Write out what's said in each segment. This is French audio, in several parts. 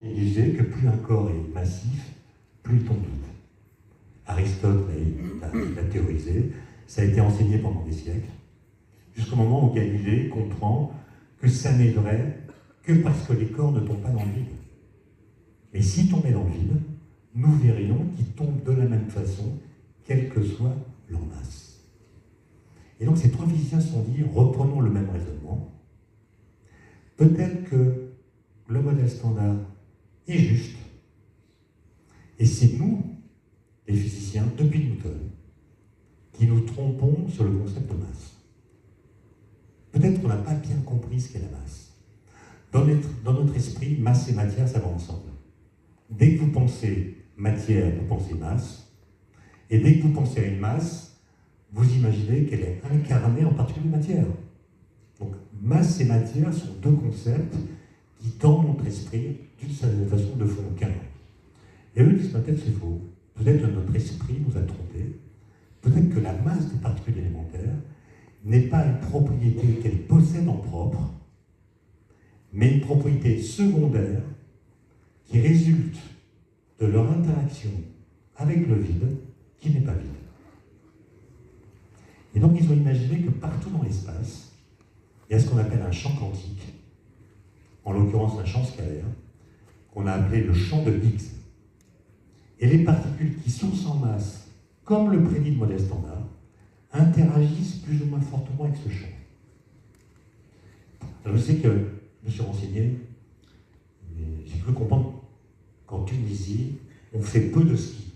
Il disait que plus un corps est massif, plus il tombe vite. Aristote l'a théorisé, ça a été enseigné pendant des siècles, jusqu'au moment où Galilée comprend que ça n'est vrai que parce que les corps ne tombent pas dans le vide. Mais s'ils tombaient dans le vide, nous verrions qu'ils tombent de la même façon, quelle que soit leur masse. Et donc ces trois physiciens se sont dit, reprenons le même raisonnement. Peut-être que le modèle standard est juste, et c'est nous, les physiciens, depuis Newton, qui nous trompons sur le concept de masse. Peut-être qu'on n'a pas bien compris ce qu'est la masse. Dans notre esprit, masse et matière, ça va ensemble. Dès que vous pensez matière, vous pensez masse, et dès que vous pensez à une masse, vous imaginez qu'elle est incarnée en particulier matière. Donc masse et matière sont deux concepts qui, dans notre esprit, d'une certaine façon, ne font qu'un. Et eux disent peut-être c'est faux. Peut-être que notre esprit nous a trompés. Peut-être que la masse des particules élémentaires n'est pas une propriété qu'elles possèdent en propre, mais une propriété secondaire qui résulte de leur interaction avec le vide, qui n'est pas vide. Et donc ils ont imaginé que partout dans l'espace, il y a ce qu'on appelle un champ quantique, en l'occurrence un champ scalaire, qu'on a appelé le champ de Higgs. Et les particules qui sont sans masse, comme le prédit le modèle standard, interagissent plus ou moins fortement avec ce champ. Alors je sais que je me suis renseigné, mais j'ai cru comprendre qu'en Tunisie, on fait peu de ski.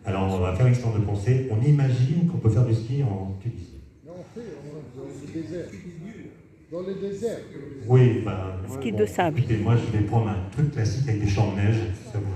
Alors on va faire une histoire de pensée, on imagine qu'on peut faire du ski en Tunisie. Non, on fait dans le désert. Dans le désert. Oui, Ski de sable. Écoutez, moi je vais prendre un truc classique avec des champs de neige, si ça vous